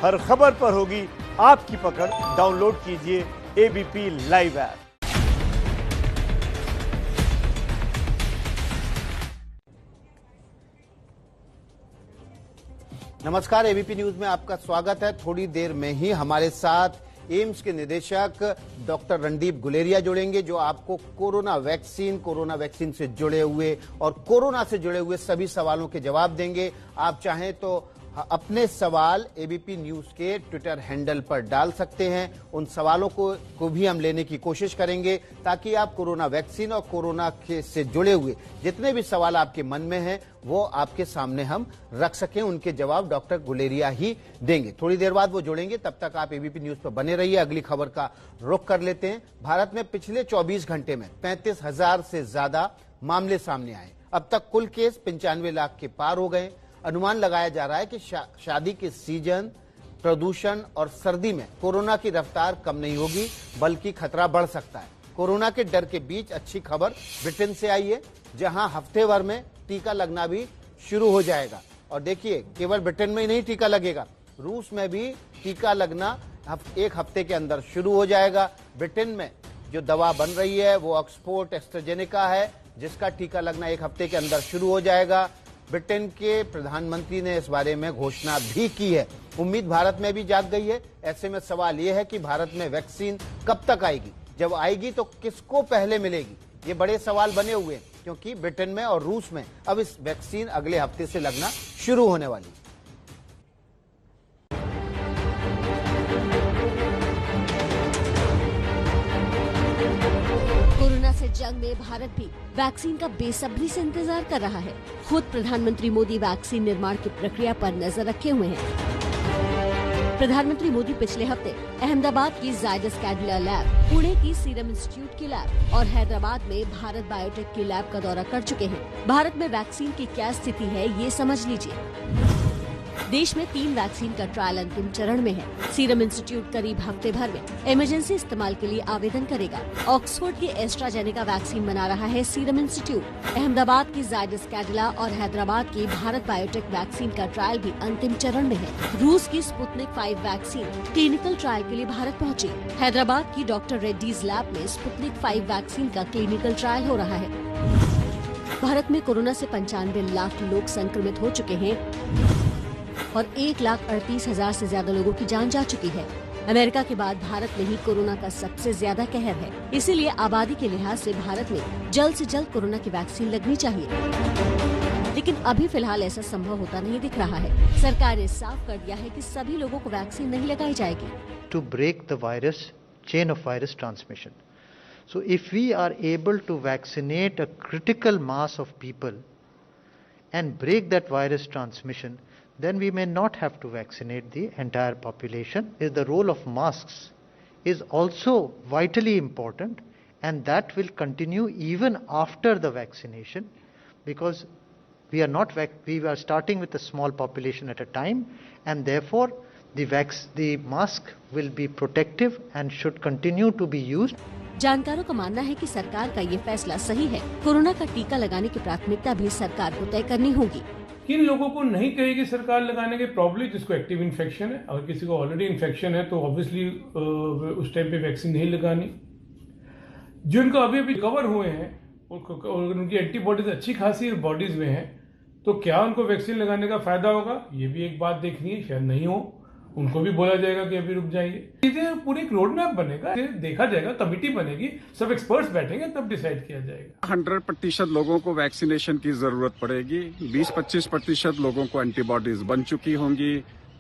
हर खबर पर होगी आपकी पकड़। डाउनलोड कीजिए एबीपी लाइव ऐप। नमस्कार, एबीपी न्यूज में आपका स्वागत है। थोड़ी देर में ही हमारे साथ एम्स के निदेशक डॉक्टर रणदीप गुलेरिया जुड़ेंगे, जो आपको कोरोना वैक्सीन से जुड़े हुए और कोरोना से जुड़े हुए सभी सवालों के जवाब देंगे। आप चाहें तो अपने सवाल एबीपी न्यूज के ट्विटर हैंडल पर डाल सकते हैं। उन सवालों को भी हम लेने की कोशिश करेंगे, ताकि आप कोरोना वैक्सीन और कोरोना से जुड़े हुए जितने भी सवाल आपके मन में हैं वो आपके सामने हम रख सकें। उनके जवाब डॉक्टर गुलेरिया ही देंगे। थोड़ी देर बाद वो जुड़ेंगे, तब तक आप एबीपी न्यूज पर बने रहिए। अगली खबर का रुख कर लेते हैं। भारत में पिछले 24 घंटे में 35,000 से ज्यादा मामले सामने आए। अब तक कुल केस 95 लाख के पार हो गए। अनुमान लगाया जा रहा है कि शादी के सीजन, प्रदूषण और सर्दी में कोरोना की रफ्तार कम नहीं होगी, बल्कि खतरा बढ़ सकता है। कोरोना के डर के बीच अच्छी खबर ब्रिटेन से आई है, जहां हफ्ते भर में टीका लगना भी शुरू हो जाएगा। और देखिए, केवल ब्रिटेन में ही नहीं टीका लगेगा, रूस में भी टीका लगना एक हफ्ते के अंदर शुरू हो जाएगा। ब्रिटेन में जो दवा बन रही है वो ऑक्सफोर्ड एस्ट्राजेनेका है, जिसका टीका लगना एक हफ्ते के अंदर शुरू हो जाएगा। ब्रिटेन के प्रधानमंत्री ने इस बारे में घोषणा भी की है। उम्मीद भारत में भी जाग गई है। ऐसे में सवाल यह है कि भारत में वैक्सीन कब तक आएगी, जब आएगी तो किसको पहले मिलेगी, ये बड़े सवाल बने हुए हैं, क्योंकि ब्रिटेन में और रूस में अब इस वैक्सीन अगले हफ्ते से लगना शुरू होने वाली। कोरोना से जंग में भारत भी वैक्सीन का बेसब्री से इंतजार कर रहा है। खुद प्रधानमंत्री मोदी वैक्सीन निर्माण की प्रक्रिया पर नजर रखे हुए हैं। प्रधानमंत्री मोदी पिछले हफ्ते अहमदाबाद की जायडस कैडिला लैब, पुणे की सीरम इंस्टीट्यूट की लैब और हैदराबाद में भारत बायोटेक की लैब का दौरा कर चुके हैं। भारत में वैक्सीन की क्या स्थिति है, ये समझ लीजिए। देश में 3 वैक्सीन का ट्रायल अंतिम चरण में है। सीरम इंस्टीट्यूट करीब हफ्ते भर में इमरजेंसी इस्तेमाल के लिए आवेदन करेगा। ऑक्सफोर्ड की एस्ट्राजेनेका वैक्सीन बना रहा है सीरम इंस्टीट्यूट। अहमदाबाद की जायडस कैडिला और हैदराबाद की भारत बायोटेक वैक्सीन का ट्रायल भी अंतिम चरण में है। रूस की स्पुतनिक 5 वैक्सीन क्लिनिकल ट्रायल के लिए भारत पहुंची। हैदराबाद की डॉक्टर रेड्डीज लैब में स्पुतनिक 5 वैक्सीन का क्लिनिकल ट्रायल हो रहा है। भारत में कोरोना से 95 लाख लोग संक्रमित हो चुके हैं और 1,38,000 से ज्यादा लोगों की जान जा चुकी है। अमेरिका के बाद भारत में ही कोरोना का सबसे ज्यादा कहर है। इसीलिए आबादी के लिहाज से भारत में जल्द से जल्द कोरोना की वैक्सीन लगनी चाहिए, लेकिन अभी फिलहाल ऐसा संभव होता नहीं दिख रहा है। सरकार ने साफ कर दिया है कि सभी लोगों को वैक्सीन नहीं लगाई जाएगी। To break the virus, chain of virus transmission. So if we are able to vaccinate a critical mass of people and break that virus transmission, then we may not have to vaccinate the entire population. The role of masks is also vitally important, and that will continue even after the vaccination, because we are starting with a small population at a time, and therefore the mask will be protective and should continue to be used. जानकारों का मानना है कि सरकार का ये फैसला सही है। कोरोना का टीका लगाने की प्राथमिकता भी सरकार को तय करनी होगी। किन लोगों को नहीं कहेगी सरकार लगाने के, प्रॉब्ली जिसको एक्टिव इन्फेक्शन है। अगर किसी को ऑलरेडी इन्फेक्शन है तो ऑब्वियसली उस टाइम पे वैक्सीन नहीं लगानी। जिनको अभी रिकवर हुए हैं और उनकी एंटीबॉडीज अच्छी खासी बॉडीज में है, तो क्या उनको वैक्सीन लगाने का फायदा होगा, ये भी एक बात देखनी है। शायद नहीं हो, उनको भी बोला जाएगा कि अभी रुक जाइए। चीजें पूरी एक रोड मैप बनेगा, देखा जाएगा, कमिटी बनेगी, सब एक्सपर्ट्स बैठेंगे, तब डिसाइड किया जाएगा। 100% लोगों को वैक्सीनेशन की जरूरत पड़ेगी। 20-25% लोगों को एंटीबॉडीज बन चुकी होंगी,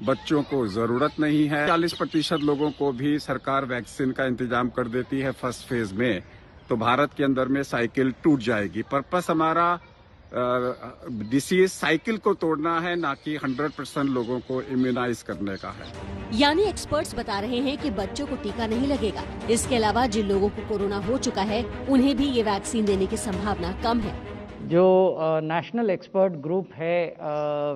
बच्चों को जरूरत नहीं है। 40% लोगों को भी सरकार वैक्सीन का इंतजाम कर देती है फर्स्ट फेज में, तो भारत के अंदर में साइकिल टूट जाएगी। पर्पस हमारा डिसीज साइकिल को तोड़ना है, ना कि 100% लोगों को इम्यूनाइज करने का है। यानी एक्सपर्ट्स बता रहे हैं कि बच्चों को टीका नहीं लगेगा। इसके अलावा जिन लोगों को कोरोना हो चुका है, उन्हें भी ये वैक्सीन देने की संभावना कम है। जो नेशनल एक्सपर्ट ग्रुप है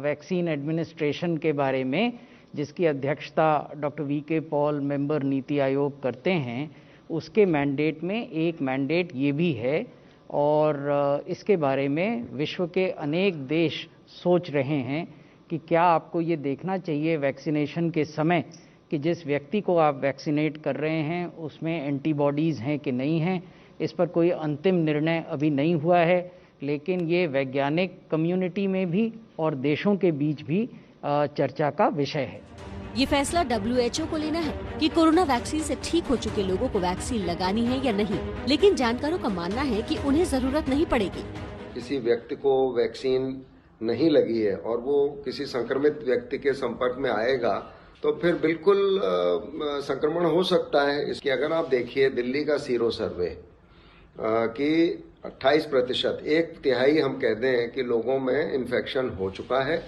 वैक्सीन एडमिनिस्ट्रेशन के बारे में, जिसकी अध्यक्षता doctor VK. Paul, member NITI Aayog करते हैं, उसके मैंडेट में एक मैंडेट ये भी है, और इसके बारे में विश्व के अनेक देश सोच रहे हैं कि कि क्या आपको ये देखना चाहिए वैक्सीनेशन के समय कि जिस व्यक्ति को आप वैक्सीनेट कर रहे हैं उसमें एंटीबॉडीज़ हैं कि नहीं हैं। इस पर कोई अंतिम निर्णय अभी नहीं हुआ है, लेकिन ये वैज्ञानिक कम्युनिटी में भी और देशों के बीच भी चर्चा का विषय है। ये फैसला WHO को लेना है कि कोरोना वैक्सीन से ठीक हो चुके लोगों को वैक्सीन लगानी है या नहीं, लेकिन जानकारों का मानना है कि उन्हें जरूरत नहीं पड़ेगी। किसी व्यक्ति को वैक्सीन नहीं लगी है और वो किसी संक्रमित व्यक्ति के संपर्क में आएगा तो फिर बिल्कुल संक्रमण हो सकता है। इसकी अगर आप देखिए दिल्ली का सीरो सर्वे कि 28%, 1/3 हम कह दें कि लोगों में इन्फेक्शन हो चुका है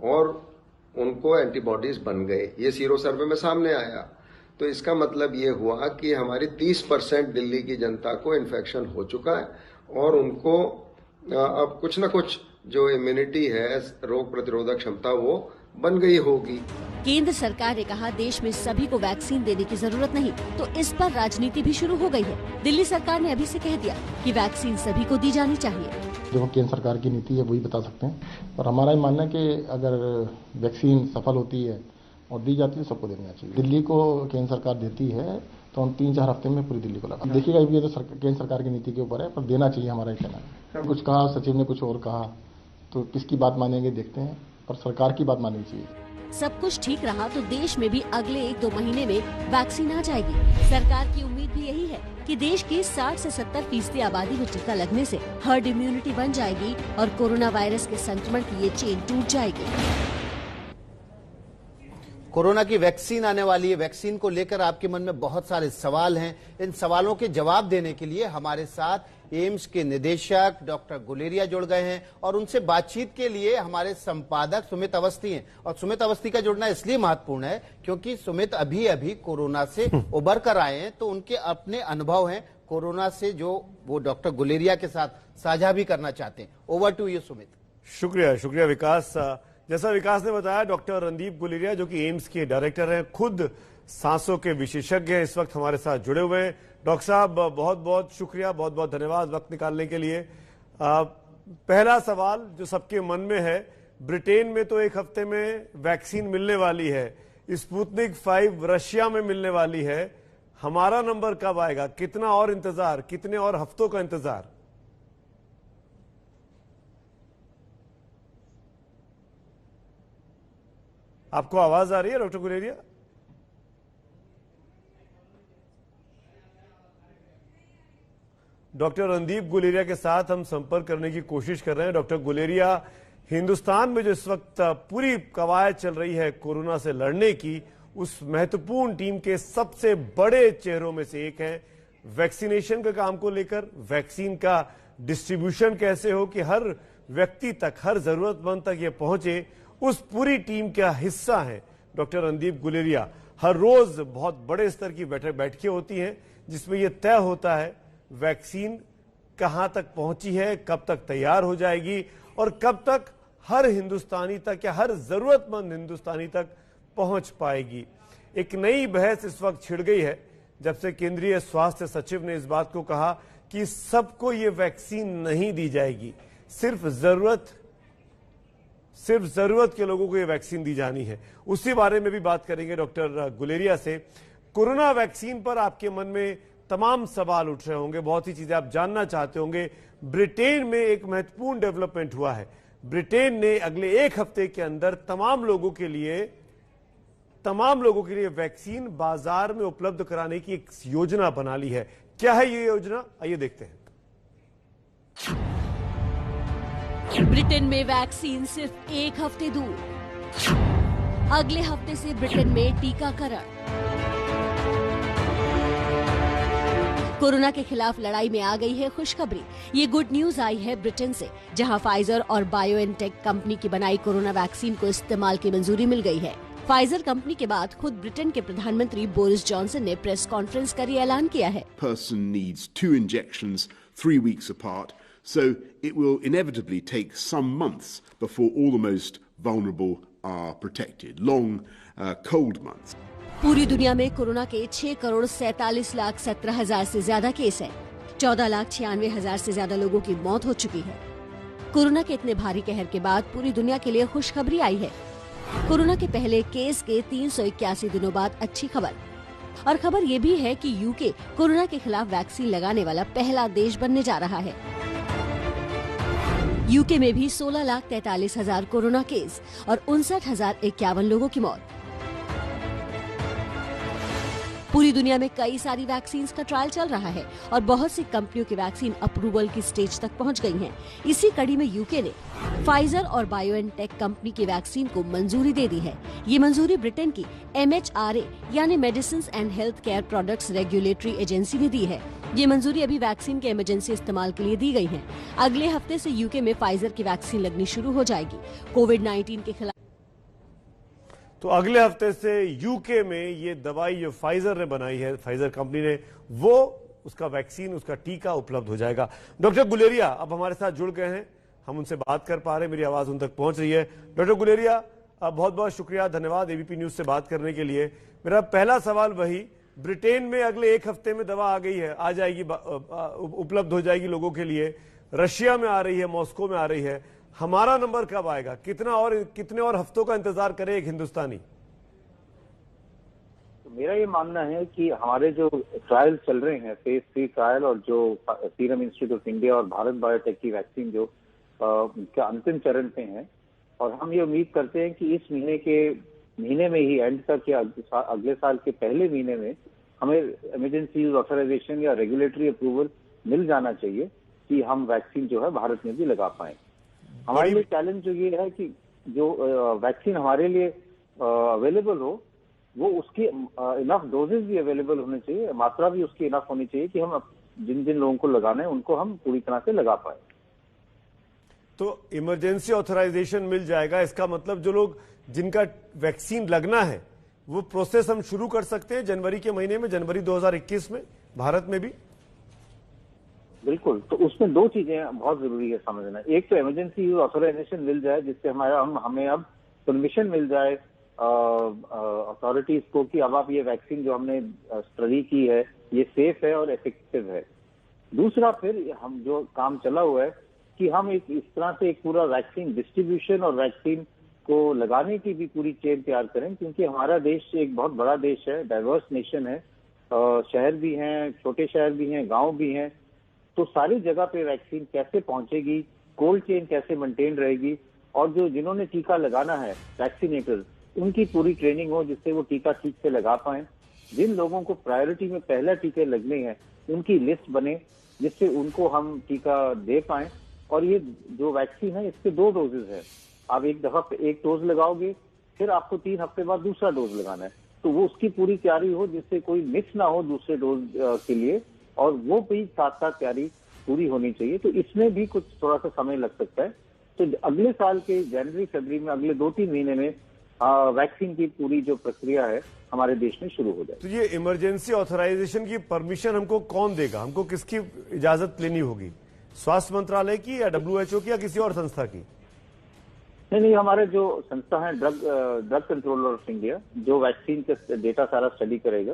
और उनको एंटीबॉडीज बन गए, ये सीरो सर्वे में सामने आया। तो इसका मतलब ये हुआ कि हमारी 30% दिल्ली की जनता को इन्फेक्शन हो चुका है और उनको अब कुछ न कुछ जो इम्यूनिटी है, रोग प्रतिरोधक क्षमता, वो बन गई होगी। केंद्र सरकार ने कहा देश में सभी को वैक्सीन देने की जरूरत नहीं, तो इस पर राजनीति भी शुरू हो गई है। दिल्ली सरकार ने अभी से कह दिया कि वैक्सीन सभी को दी जानी चाहिए। जो केंद्र सरकार की नीति है वही बता सकते हैं, और हमारा ये मानना है कि अगर वैक्सीन सफल होती है और दी जाती है सबको देना चाहिए। दिल्ली को केंद्र सरकार देती है तो हम 3-4 हफ्ते में पूरी दिल्ली को लगा। देखिएगा ये तो केंद्र सरकार की नीति के ऊपर है, पर देना चाहिए, हमारा कहना है। कुछ कहा सचिव ने, कुछ और कहा, तो किसकी बात मानेंगे देखते हैं, पर सरकार की बात माननी चाहिए। सब कुछ ठीक रहा तो देश में भी अगले 1-2 महीने में वैक्सीन आ जाएगी। सरकार की उम्मीद भी यही है कि देश की 60 से 70% आबादी में टीका लगने से हर्ड इम्यूनिटी बन जाएगी और कोरोना वायरस के संक्रमण की ये चेन टूट जाएगी। कोरोना की वैक्सीन आने वाली है। वैक्सीन को लेकर आपके मन में बहुत सारे सवाल हैं। इन सवालों के जवाब देने के लिए हमारे साथ एम्स के निदेशक डॉक्टर गुलेरिया जुड़ गए हैं और उनसे बातचीत के लिए हमारे संपादक सुमित अवस्थी हैं। और सुमित अवस्थी का जुड़ना इसलिए महत्वपूर्ण है क्योंकि सुमित अभी अभी कोरोना से उबर कर आए हैं, तो उनके अपने अनुभव हैं कोरोना से जो वो डॉक्टर गुलेरिया के साथ साझा भी करना चाहते हैं। Over to you Sumit. शुक्रिया विकास। जैसा विकास ने बताया, डॉक्टर रणदीप गुलेरिया जो कि एम्स के डायरेक्टर हैं, खुद सांसों के विशेषज्ञ हैं, इस वक्त हमारे साथ जुड़े हुए हैं। डॉक्टर साहब बहुत बहुत शुक्रिया, बहुत बहुत धन्यवाद वक्त निकालने के लिए। पहला सवाल जो सबके मन में है, ब्रिटेन में तो 1 हफ्ते में वैक्सीन मिलने वाली है, स्पुतनिक 5 रशिया में मिलने वाली है, हमारा नंबर कब आएगा? कितना और इंतजार, कितने और हफ्तों का इंतजार? आपको आवाज आ रही है डॉक्टर गुलेरिया? डॉक्टर रणदीप गुलेरिया के साथ हम संपर्क करने की कोशिश कर रहे हैं। डॉक्टर गुलेरिया, हिंदुस्तान में जो इस वक्त पूरी कवायद चल रही है कोरोना से लड़ने की, उस महत्वपूर्ण टीम के सबसे बड़े चेहरों में से एक है। वैक्सीनेशन के काम को लेकर, वैक्सीन का डिस्ट्रीब्यूशन कैसे हो कि हर व्यक्ति तक, हर जरूरतमंद तक ये पहुंचे, उस पूरी टीम का हिस्सा है डॉक्टर रणदीप गुलेरिया। हर रोज बहुत बड़े स्तर की बैठकें होती हैं जिसमें यह तय होता है वैक्सीन कहां तक पहुंची है, कब तक तैयार हो जाएगी और कब तक हर हिंदुस्तानी तक या हर जरूरतमंद हिंदुस्तानी तक पहुंच पाएगी। एक नई बहस इस वक्त छिड़ गई है जब से केंद्रीय स्वास्थ्य सचिव ने इस बात को कहा कि सबको ये वैक्सीन नहीं दी जाएगी, सिर्फ जरूरत के लोगों को ये वैक्सीन दी जानी है। उसी बारे में भी बात करेंगे डॉक्टर गुलेरिया से। कोरोना वैक्सीन पर आपके मन में तमाम सवाल उठ रहे होंगे, बहुत ही चीजें आप जानना चाहते होंगे। ब्रिटेन में एक महत्वपूर्ण डेवलपमेंट हुआ है। ब्रिटेन ने अगले 1 हफ्ते के अंदर तमाम लोगों के लिए वैक्सीन बाजार में उपलब्ध कराने की एक योजना बना ली है। क्या है ये योजना, आइए देखते हैं। ब्रिटेन में वैक्सीन सिर्फ 1 हफ्ते दूर। अगले हफ्ते से ब्रिटेन में टीकाकरण। कोरोना के खिलाफ लड़ाई में आ गई है खुशखबरी। ये गुड न्यूज आई है ब्रिटेन से, जहां फाइजर और बायोएनटेक कंपनी की बनाई कोरोना वैक्सीन को इस्तेमाल की मंजूरी मिल गई है। फाइजर कंपनी के बाद खुद ब्रिटेन के प्रधानमंत्री बोरिस जॉनसन ने प्रेस कॉन्फ्रेंस कर ये ऐलान किया है। Person needs 2 injections 3 weeks apart, so it will inevitably take some months before all the most vulnerable are protected. Long, cold months. पूरी दुनिया में कोरोना के 6,47,17,000 से ज्यादा केस है। 14,96,000 से ज्यादा लोगों की मौत हो चुकी है। कोरोना के इतने भारी कहर के बाद पूरी दुनिया के लिए खुशखबरी आई है। कोरोना के पहले केस के 381 दिनों बाद अच्छी खबर। और खबर ये भी है कि यूके कोरोना के खिलाफ वैक्सीन लगाने वाला पहला देश बनने जा रहा है। यूके में भी 16,43,000 कोरोना केस और 59,051 लोगों की मौत। पूरी दुनिया में कई सारी वैक्सीन का ट्रायल चल रहा है और बहुत सी कंपनियों की वैक्सीन अप्रूवल की स्टेज तक पहुंच गई हैं। इसी कड़ी में यूके ने फाइजर और बायोएनटेक कंपनी की वैक्सीन को मंजूरी दे दी है। ये मंजूरी ब्रिटेन की MHRA यानी medicine and health care products regulatory agency ने दी है। ये मंजूरी अभी वैक्सीन के इमरजेंसी इस्तेमाल के लिए दी गई है। अगले हफ्ते से यूके में फाइजर की वैक्सीन लगनी शुरू हो जाएगी। कोविड-19 के खिलाफ तो अगले हफ्ते से यूके में ये दवाई जो फाइजर ने बनाई है, फाइजर कंपनी ने, वो उसका वैक्सीन, उसका टीका उपलब्ध हो जाएगा। डॉक्टर गुलेरिया अब हमारे साथ जुड़ गए हैं, हम उनसे बात कर पा रहे हैं, मेरी आवाज उन तक पहुंच रही है। डॉक्टर गुलेरिया, बहुत बहुत शुक्रिया, धन्यवाद एबीपी न्यूज से बात करने के लिए। मेरा पहला सवाल वही, ब्रिटेन में अगले एक हफ्ते में दवा आ गई है, आ जाएगी, उपलब्ध हो जाएगी लोगों के लिए। रशिया में आ रही है, मॉस्को में आ रही है, हमारा नंबर कब आएगा? कितने और हफ्तों का इंतजार करे एक हिंदुस्तानी? तो मेरा ये मानना है कि हमारे जो ट्रायल चल रहे हैं, फेज 3 ट्रायल, और जो सीरम इंस्टीट्यूट ऑफ इंडिया और भारत बायोटेक की वैक्सीन जो उनका अंतिम चरण पे हैं, और हम ये उम्मीद करते हैं कि इस महीने में ही एंड तक या अगले साल के पहले महीने में हमें इमरजेंसी यूज ऑथराइजेशन या रेगुलेटरी अप्रूवल मिल जाना चाहिए कि हम वैक्सीन जो है भारत में भी लगा पाए। हमारे लिए चैलेंज जो ये है कि जो वैक्सीन हमारे लिए अवेलेबल हो, वो उसकी इनफ डोजेज भी अवेलेबल होने चाहिए, मात्रा भी उसकी इनफ होनी चाहिए कि हम जिन जिन लोगों को लगाना है उनको हम पूरी तरह से लगा पाए। तो इमरजेंसी ऑथराइजेशन मिल जाएगा, इसका मतलब जो लोग जिनका वैक्सीन लगना है वो प्रोसेस हम शुरू कर सकते हैं जनवरी के महीने में, जनवरी 2021 में भारत में भी? बिल्कुल। तो उसमें दो चीजें बहुत जरूरी है समझना। एक तो इमरजेंसी यूज ऑथराइजेशन मिल जाए, जिससे हमें अब परमिशन मिल जाए अथॉरिटीज को कि अब आप ये वैक्सीन जो हमने स्टडी की है ये सेफ है और इफेक्टिव है। दूसरा, फिर हम जो काम चला हुआ है कि हम इस तरह से एक पूरा वैक्सीन डिस्ट्रीब्यूशन और वैक्सीन को लगाने की भी पूरी चेन तैयार करें, क्योंकि हमारा देश एक बहुत बड़ा देश है, डाइवर्स नेशन है, शहर भी हैं, छोटे शहर भी हैं, गांव भी हैं। तो सारी जगह पे वैक्सीन कैसे पहुंचेगी, कोल्ड चेन कैसे मेंटेन रहेगी, और जो जिन्होंने टीका लगाना है वैक्सीनेटर्स, उनकी पूरी ट्रेनिंग हो जिससे वो टीका ठीक से लगा पाए। जिन लोगों को प्रायोरिटी में पहला टीके लगने हैं उनकी लिस्ट बने जिससे उनको हम टीका दे पाए। और ये जो वैक्सीन है इसके 2 डोजेज है। आप एक दफा एक डोज लगाओगे, फिर आपको 3 हफ्ते बाद दूसरा डोज लगाना है, तो वो उसकी पूरी तैयारी हो जिससे कोई मिस ना हो दूसरे डोज के लिए, और वो भी साथ साथ तैयारी पूरी होनी चाहिए। तो इसमें भी कुछ थोड़ा सा समय लग सकता है। तो अगले साल के जनवरी फरवरी में, अगले 2-3 महीने में वैक्सीन की पूरी जो प्रक्रिया है हमारे देश में शुरू हो जाए। तो ये इमरजेंसी ऑथराइजेशन की परमिशन हमको कौन देगा? हमको किसकी इजाजत लेनी होगी? स्वास्थ्य मंत्रालय की या WHO की या किसी और संस्था की? नहीं, हमारे जो संस्था है ड्रग कंट्रोलर ऑफ इंडिया, जो वैक्सीन का डेटा सारा स्टडी करेगा,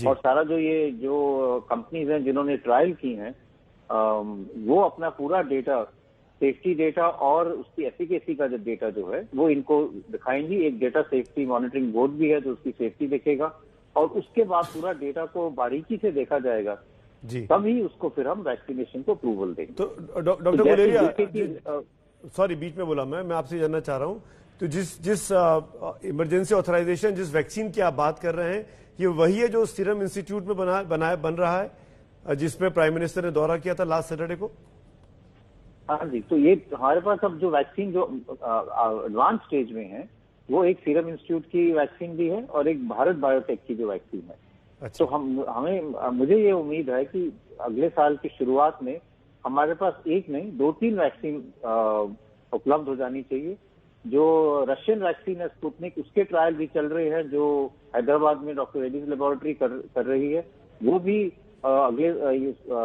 और सारा जो कंपनीज हैं जिन्होंने ट्रायल की हैं, वो अपना पूरा डेटा, सेफ्टी डेटा और उसकी एफिकेसी का जो डेटा जो है वो इनको दिखाएंगी। एक डेटा सेफ्टी मॉनिटरिंग बोर्ड भी है जो उसकी सेफ्टी देखेगा, और उसके बाद पूरा डेटा को बारीकी से देखा जाएगा, तभी उसको फिर हम वैक्सीनेशन को अप्रूवल देंगे। तो डॉक्टर गुलेरिया, सॉरी बीच में बोला मैं आपसे जानना चाह रहा हूं, तो जिस इमरजेंसी ऑथराइजेशन, जिस वैक्सीन की आप बात कर रहे हैं, ये वही है जो सीरम इंस्टीट्यूट में बन रहा है, जिसमें प्राइम मिनिस्टर ने दौरा किया था लास्ट सैटरडे को? हाँ जी। तो ये हमारे पास अब जो वैक्सीन जो एडवांस स्टेज में है, वो एक सीरम इंस्टीट्यूट की वैक्सीन भी है और एक भारत बायोटेक की जो वैक्सीन है। अच्छा। तो मुझे ये उम्मीद है कि अगले साल की शुरुआत में हमारे पास एक नहीं 2-3 वैक्सीन उपलब्ध हो जानी चाहिए। जो रशियन वैक्सीन है स्पुतनिक, उसके ट्रायल भी चल रहे हैं, जो हैदराबाद में डॉक्टर रेड्डीज लेबोरेटरी कर रही है, वो भी अगले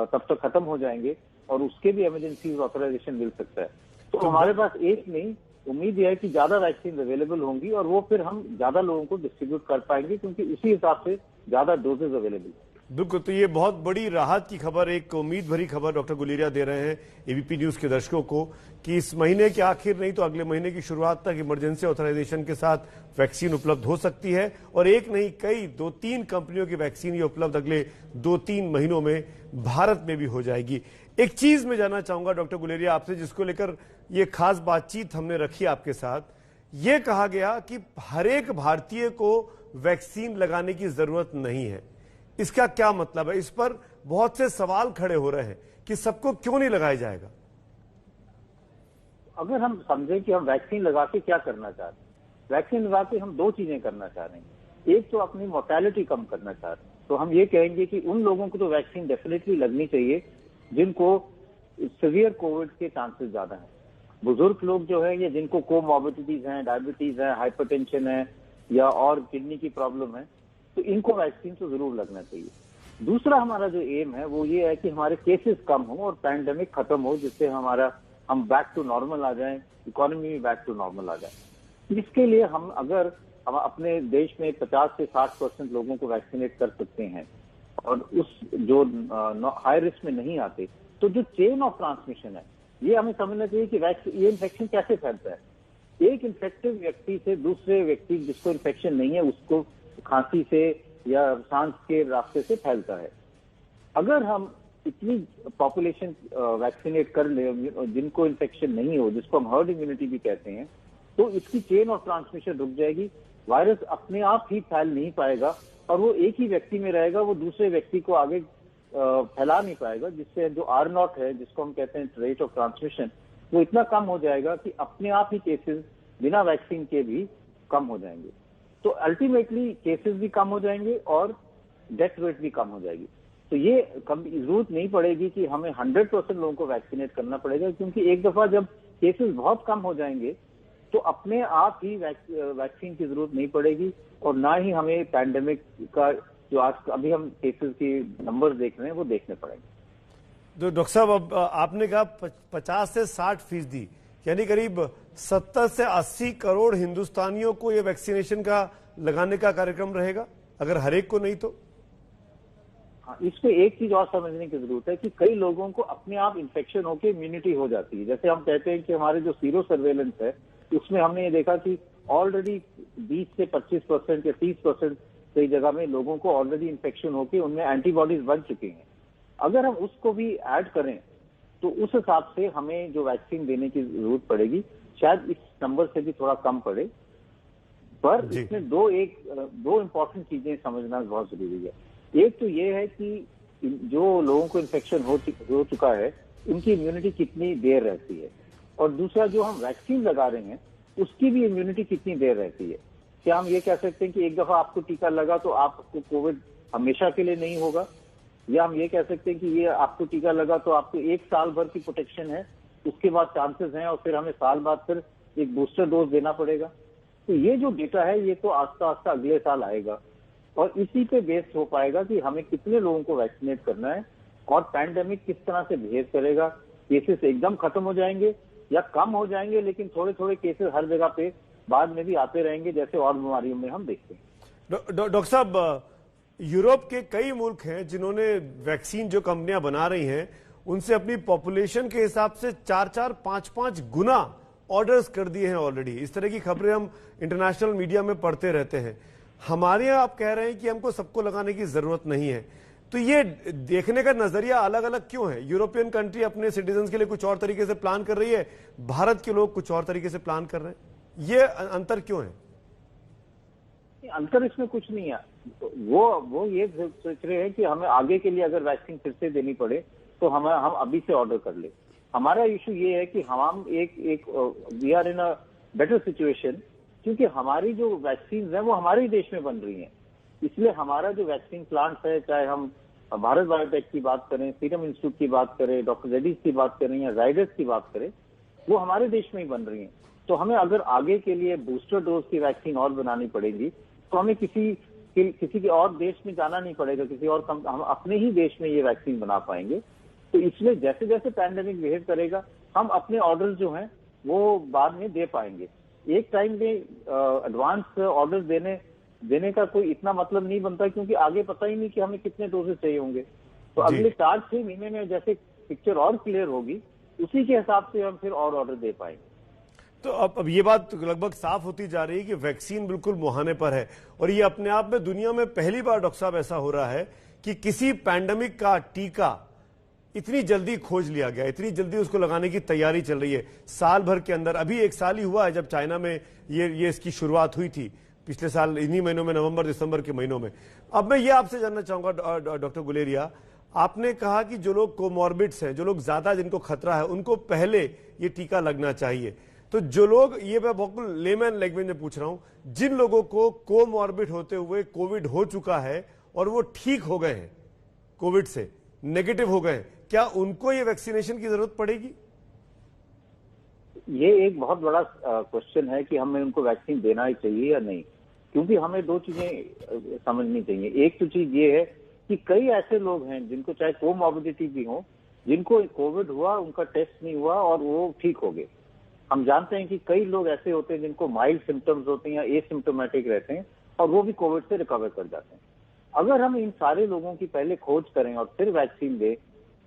तब तक खत्म हो जाएंगे और उसके भी इमरजेंसी ऑथराइजेशन मिल सकता है। तो हमारे पास एक नहीं, उम्मीद यह है कि ज्यादा वैक्सीन अवेलेबल होंगी और वो फिर हम ज्यादा लोगों को डिस्ट्रीब्यूट कर पाएंगे, क्योंकि उसी हिसाब से ज्यादा डोजेज अवेलेबल। बिल्कुल, तो ये बहुत बड़ी राहत की खबर, एक उम्मीद भरी खबर डॉक्टर गुलेरिया दे रहे हैं एबीपी न्यूज के दर्शकों को कि इस महीने के आखिर नहीं तो अगले महीने की शुरुआत तक इमरजेंसी ऑथराइजेशन के साथ वैक्सीन उपलब्ध हो सकती है। और एक नहीं कई 2-3 कंपनियों की वैक्सीन ये उपलब्ध अगले 2-3 महीनों में भारत में भी हो जाएगी। एक चीज मैं जानना चाहूंगा डॉक्टर गुलेरिया आपसे, जिसको लेकर ये खास बातचीत हमने रखी आपके साथ। ये कहा गया कि हर एक भारतीय को वैक्सीन लगाने की जरूरत नहीं है, इसका क्या मतलब है? इस पर बहुत से सवाल खड़े हो रहे हैं कि सबको क्यों नहीं लगाया जाएगा। अगर हम समझें कि हम वैक्सीन लगा के क्या करना चाहते हैं, वैक्सीन लगा के हम 2 चीजें करना चाह रहे हैं। एक तो अपनी मोर्टेलिटी कम करना चाह रहे हैं, तो हम ये कहेंगे कि उन लोगों को तो वैक्सीन डेफिनेटली लगनी चाहिए जिनको सीवियर कोविड के चांसेस ज्यादा हैं। बुजुर्ग लोग जो है, या जिनको कोमॉर्बिडिटीज हैं, डायबिटीज है, हाइपरटेंशन है या और किडनी की प्रॉब्लम है, तो इनको वैक्सीन तो जरूर लगना चाहिए। दूसरा हमारा जो एम है वो ये है कि हमारे केसेस कम हो और पैंडेमिक खत्म हो, जिससे हम बैक टू नॉर्मल आ जाएं, इकोनॉमी में बैक टू नॉर्मल आ जाए। इसके लिए हम अपने देश में 50 से 60% लोगों को वैक्सीनेट कर सकते हैं और उस जो हाई रिस्क में नहीं आते, तो जो चेन ऑफ ट्रांसमिशन है ये हमें समझना चाहिए कि ये इन्फेक्शन कैसे फैलता है। एक इन्फेक्टिव व्यक्ति से दूसरे व्यक्ति जिसको इन्फेक्शन नहीं है उसको खांसी से या सांस के रास्ते से फैलता है। अगर हम इतनी पॉपुलेशन वैक्सीनेट कर ले जिनको इन्फेक्शन नहीं हो, जिसको हम हर्ड इम्यूनिटी भी कहते हैं, तो इसकी चेन ऑफ ट्रांसमिशन रुक जाएगी। वायरस अपने आप ही फैल नहीं पाएगा और वो एक ही व्यक्ति में रहेगा, वो दूसरे व्यक्ति को आगे फैला नहीं पाएगा, जिससे जो R0 है, जिसको हम कहते हैं रेट ऑफ ट्रांसमिशन, वो इतना कम हो जाएगा कि अपने आप ही केसेस बिना वैक्सीन के भी कम हो जाएंगे। तो अल्टीमेटली केसेस भी कम हो जाएंगे और डेथ रेट भी कम हो जाएगी। तो ये जरूरत नहीं पड़ेगी कि हमें 100% लोगों को वैक्सीनेट करना पड़ेगा, क्योंकि एक दफा जब केसेस बहुत कम हो जाएंगे तो अपने आप ही वैक्सीन की जरूरत नहीं पड़ेगी और ना ही हमें पैंडेमिक का जो आज अभी हम केसेस के नंबर देख रहे हैं वो देखने पड़ेंगे। तो डॉक्टर साहब, अब आपने कहा 50 से 60%, यानी करीब 70 से 80 करोड़ हिंदुस्तानियों को ये वैक्सीनेशन का लगाने का कार्यक्रम रहेगा, अगर हर एक को नहीं तो? हाँ, इसमें एक चीज और समझने की जरूरत है कि कई लोगों को अपने आप इन्फेक्शन होकर इम्यूनिटी हो जाती है। जैसे हम कहते हैं कि हमारे जो सीरो सर्वेलेंस है उसमें हमने ये देखा कि ऑलरेडी 20 से 25% या 30% कई जगह में लोगों को ऑलरेडी इन्फेक्शन होकर उनमें एंटीबॉडीज बन चुकी हैं। अगर हम उसको भी ऐड करें तो उस हिसाब से हमें जो वैक्सीन देने की जरूरत पड़ेगी शायद इस नंबर से भी थोड़ा कम पड़े। पर इसमें दो इंपॉर्टेंट चीजें समझना बहुत जरूरी है। एक तो ये है कि जो लोगों को इन्फेक्शन हो चुका है उनकी इम्यूनिटी कितनी देर रहती है, और दूसरा जो हम वैक्सीन लगा रहे हैं उसकी भी इम्यूनिटी कितनी देर रहती है। क्या हम ये कह सकते हैं कि एक दफा आपको टीका लगा तो आपको कोविड हमेशा के लिए नहीं होगा, या हम ये कह सकते हैं कि ये आपको टीका लगा तो आपको 1 साल भर की प्रोटेक्शन है, उसके बाद चांसेस हैं और फिर हमें साल बाद फिर एक बूस्टर डोज देना पड़ेगा। तो ये जो डेटा है ये तो आस्ता आस्ता अगले साल आएगा और इसी पे बेस हो पाएगा कि हमें कितने लोगों को वैक्सीनेट करना है और पैंडेमिक किस तरह से बिहेव करेगा। केसेस एकदम खत्म हो जाएंगे या कम हो जाएंगे, लेकिन थोड़े थोड़े केसेस हर जगह पे बाद में भी आते रहेंगे, जैसे और बीमारियों में हम देखते हैं। डॉक्टर साहब, यूरोप के कई मुल्क हैं जिन्होंने वैक्सीन जो कंपनियां बना रही हैं उनसे अपनी पॉपुलेशन के हिसाब से 4-4, 5-5 गुना ऑर्डर्स कर दिए हैं ऑलरेडी। इस तरह की खबरें हम इंटरनेशनल मीडिया में पढ़ते रहते हैं। हमारे यहाँ आप कह रहे हैं कि हमको सबको लगाने की जरूरत नहीं है, तो ये देखने का नजरिया अलग अलग क्यों है? यूरोपियन कंट्री अपने सिटीजन के लिए कुछ और तरीके से प्लान कर रही है, भारत के लोग कुछ और तरीके से प्लान कर रहे हैं, ये अंतर क्यों है? अंतर इसमें कुछ नहीं है। वो ये सोच रहे हैं कि हमें आगे के लिए अगर वैक्सीन फिर से देनी पड़े तो हम अभी से ऑर्डर कर ले। हमारा इशू ये है कि हम we are in a better situation, क्योंकि हमारी जो वैक्सीन है वो हमारे ही देश में बन रही हैं। इसलिए हमारा जो वैक्सीन प्लांट्स है, चाहे हम भारत बायोटेक की बात करें, सीरम इंस्टीट्यूट की बात करें, डॉक्टर रेड्डीज की बात करें या जाइडस की बात करें, वो हमारे देश में ही बन रही हैं। तो हमें अगर आगे के लिए बूस्टर डोज की वैक्सीन और बनानी पड़ेगी तो हमें किसी के और देश में जाना नहीं पड़ेगा, हम अपने ही देश में ये वैक्सीन बना पाएंगे। तो इसलिए जैसे जैसे पैंडेमिक बिहेव करेगा हम अपने ऑर्डर्स जो हैं वो बाद में दे पाएंगे। एक टाइम में एडवांस ऑर्डर देने देने का कोई इतना मतलब नहीं बनता, क्योंकि आगे पता ही नहीं कि हमें कितने डोजेस चाहिए होंगे। तो अगले 4-6 महीने में जैसे पिक्चर और क्लियर होगी, उसी के हिसाब से हम फिर और ऑर्डर दे पाएंगे। तो अब ये बात लगभग साफ होती जा रही है कि वैक्सीन बिल्कुल मुहाने पर है, और ये अपने आप में दुनिया में पहली बार डॉक्टर साहब ऐसा हो रहा है कि किसी पैंडेमिक का टीका इतनी जल्दी खोज लिया गया, इतनी जल्दी उसको लगाने की तैयारी चल रही है। साल भर के अंदर, अभी 1 साल ही हुआ है जब चाइना में ये इसकी शुरुआत हुई थी, पिछले साल इन्हीं महीनों में, नवंबर दिसंबर के महीनों में। अब मैं ये आपसे जानना चाहूंगा डॉक्टर गुलेरिया, आपने कहा कि जो लोग कोमॉर्बिड्स हैं, जो लोग ज्यादा जिनको खतरा है, उनको पहले ये टीका लगना चाहिए। तो जो लोग, ये मैं बिल्कुल लेमैन लैंग्वेज में पूछ रहा हूं, जिन लोगों को कोमॉर्बिड होते हुए कोविड हो चुका है और वो ठीक हो गए हैं, कोविड से नेगेटिव हो गए हैं, क्या उनको ये वैक्सीनेशन की जरूरत पड़ेगी? ये एक बहुत बड़ा क्वेश्चन है कि हमें उनको वैक्सीन देना ही चाहिए या नहीं, क्योंकि हमें 2 चीजें समझनी चाहिए। एक तो चीज ये है कि कई ऐसे लोग हैं जिनको चाहे कोमॉर्बिडिटी भी हो, जिनको कोविड हुआ, उनका टेस्ट नहीं हुआ और वो ठीक हो गए। हम जानते हैं कि कई लोग ऐसे होते हैं जिनको माइल्ड सिम्टम्स होते हैं या एसिम्टोमेटिक रहते हैं और वो भी कोविड से रिकवर कर जाते हैं। अगर हम इन सारे लोगों की पहले खोज करें और फिर वैक्सीन दें,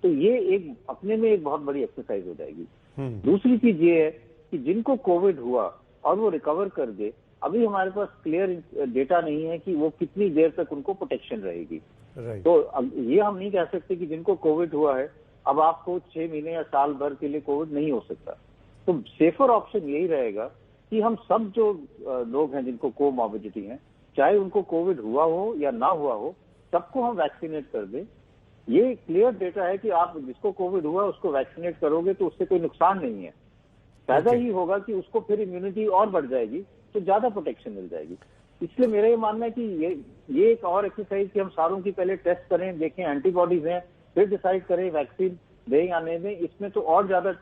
तो ये एक अपने में एक बहुत बड़ी एक्सरसाइज हो जाएगी। दूसरी चीज ये है कि जिनको कोविड हुआ और वो रिकवर कर गए, अभी हमारे पास क्लियर डेटा नहीं है कि वो कितनी देर तक उनको प्रोटेक्शन रहेगी। तो अब ये हम नहीं कह सकते कि जिनको कोविड हुआ है अब आपको 6 महीने या साल भर के लिए कोविड नहीं हो सकता। तो सेफर ऑप्शन यही रहेगा कि हम सब जो लोग हैं जिनको कोमॉर्बिडिटी है, चाहे उनको कोविड हुआ हो या ना हुआ हो, सबको हम वैक्सीनेट कर दें। ये क्लियर डेटा है कि आप जिसको कोविड हुआ उसको वैक्सीनेट करोगे तो उससे कोई नुकसान नहीं है, फायदा ही होगा कि उसको फिर इम्यूनिटी और बढ़ जाएगी, तो ज्यादा प्रोटेक्शन मिल जाएगी। इसलिए मेरा ये मानना है कि ये एक और एक्सरसाइज कि हम सारों की पहले टेस्ट करें, देखें एंटीबॉडीज हैं, फिर डिसाइड करें वैक्सीन दें या नहीं दें। इसमें तो और ज्यादा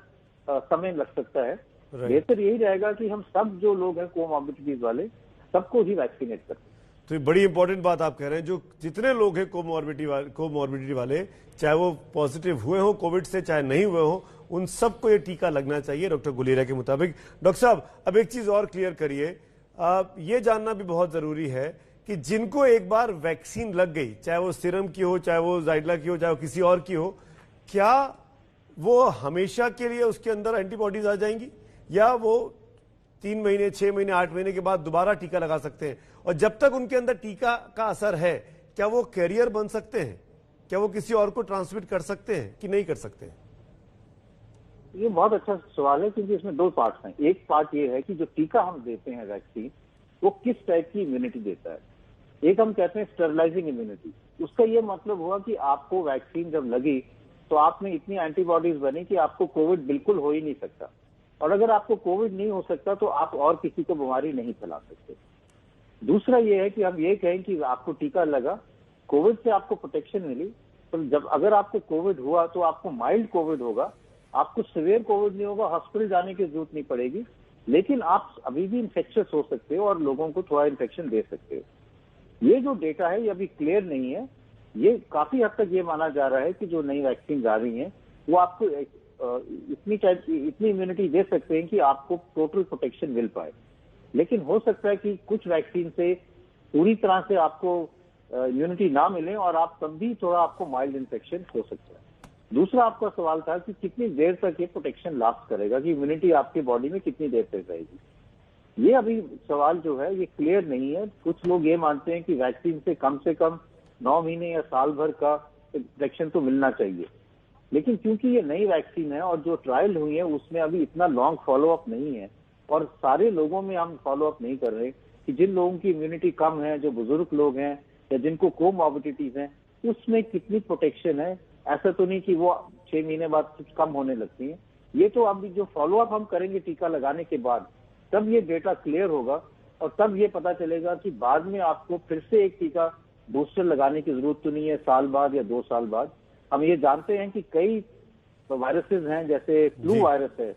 समय लग सकता है। बेहतर यही रहेगा कि हम सब जो लोग हैं कोमॉर्बिडिटीज वाले, सबको ही वैक्सीनेट करें। तो ये बड़ी इंपॉर्टेंट बात आप कह रहे हैं, जो जितने लोग हैं कोमॉर्बिडिटी वाले, चाहे वो पॉजिटिव हुए हो कोविड से, चाहे नहीं हुए हो, उन सबको ये टीका लगना चाहिए डॉक्टर गुलेरिया के मुताबिक। डॉक्टर साहब, अब एक चीज और क्लियर करिए, ये जानना भी बहुत जरूरी है कि जिनको एक बार वैक्सीन लग गई, चाहे वो सीरम की हो, चाहे वो जाइडला की हो, चाहे वो किसी और की हो, क्या वो हमेशा के लिए उसके अंदर एंटीबॉडीज आ जाएंगी, या वो 3 महीने, 6 महीने, 8 महीने के बाद दोबारा टीका लगा सकते हैं? और जब तक उनके अंदर टीका का असर है, क्या वो कैरियर बन सकते हैं? क्या वो किसी और को ट्रांसमिट कर सकते हैं कि नहीं कर सकते हैं? ये बहुत अच्छा सवाल है, क्योंकि इसमें 2 पार्ट्स हैं। एक पार्ट ये है कि जो टीका हम देते हैं वैक्सीन, वो किस टाइप की इम्यूनिटी देता है। एक हम कहते हैं स्टेरलाइजिंग इम्यूनिटी। उसका ये मतलब हुआ कि आपको वैक्सीन जब लगी तो आप में इतनी एंटीबॉडीज बनी कि आपको कोविड बिल्कुल हो ही नहीं सकता, और अगर आपको कोविड नहीं हो सकता तो आप और किसी को बीमारी नहीं फैला सकते। दूसरा ये है कि हम ये कहें कि आपको टीका लगा, कोविड से आपको प्रोटेक्शन मिली, तो जब अगर आपको कोविड हुआ तो आपको माइल्ड कोविड होगा, आपको सीवियर कोविड नहीं होगा, हॉस्पिटल जाने की जरूरत नहीं पड़ेगी, लेकिन आप अभी भी इन्फेक्शियस हो सकते हो और लोगों को थोड़ा इन्फेक्शन दे सकते हो। ये जो डेटा है ये अभी क्लियर नहीं है। ये काफी हद तक ये माना जा रहा है कि जो नई वैक्सीन आ रही है वो आपको इतनी इम्यूनिटी दे सकते हैं कि आपको टोटल प्रोटेक्शन मिल पाए, लेकिन हो सकता है कि कुछ वैक्सीन से पूरी तरह से आपको इम्यूनिटी ना मिले और आप तब भी थोड़ा आपको माइल्ड इन्फेक्शन हो सकता है। दूसरा आपका सवाल था कि कितनी देर तक ये प्रोटेक्शन लास्ट करेगा, कि इम्यूनिटी आपके बॉडी में कितनी देर तक रहेगी। ये अभी सवाल जो है ये क्लियर नहीं है। कुछ लोग ये मानते हैं कि वैक्सीन से कम 9 महीने या साल भर का प्रोटेक्शन तो मिलना चाहिए, लेकिन क्योंकि ये नई वैक्सीन है और जो ट्रायल हुई है उसमें अभी इतना लॉन्ग फॉलोअप नहीं है, और सारे लोगों में हम फॉलोअप नहीं कर रहे कि जिन लोगों की इम्यूनिटी कम है, जो बुजुर्ग लोग हैं या जिनको कोमॉर्बिडिटीज हैं, उसमें कितनी प्रोटेक्शन है। ऐसा तो नहीं कि वो 6 महीने बाद कुछ कम होने लगती है। ये तो अभी जो फॉलोअप हम करेंगे टीका लगाने के बाद, तब ये डेटा क्लियर होगा और तब ये पता चलेगा कि बाद में आपको फिर से एक टीका बूस्टर लगाने की जरूरत तो नहीं है, साल बाद या 2 साल बाद। हम ये जानते हैं कि कई वायरसेस हैं, जैसे फ्लू वायरस है,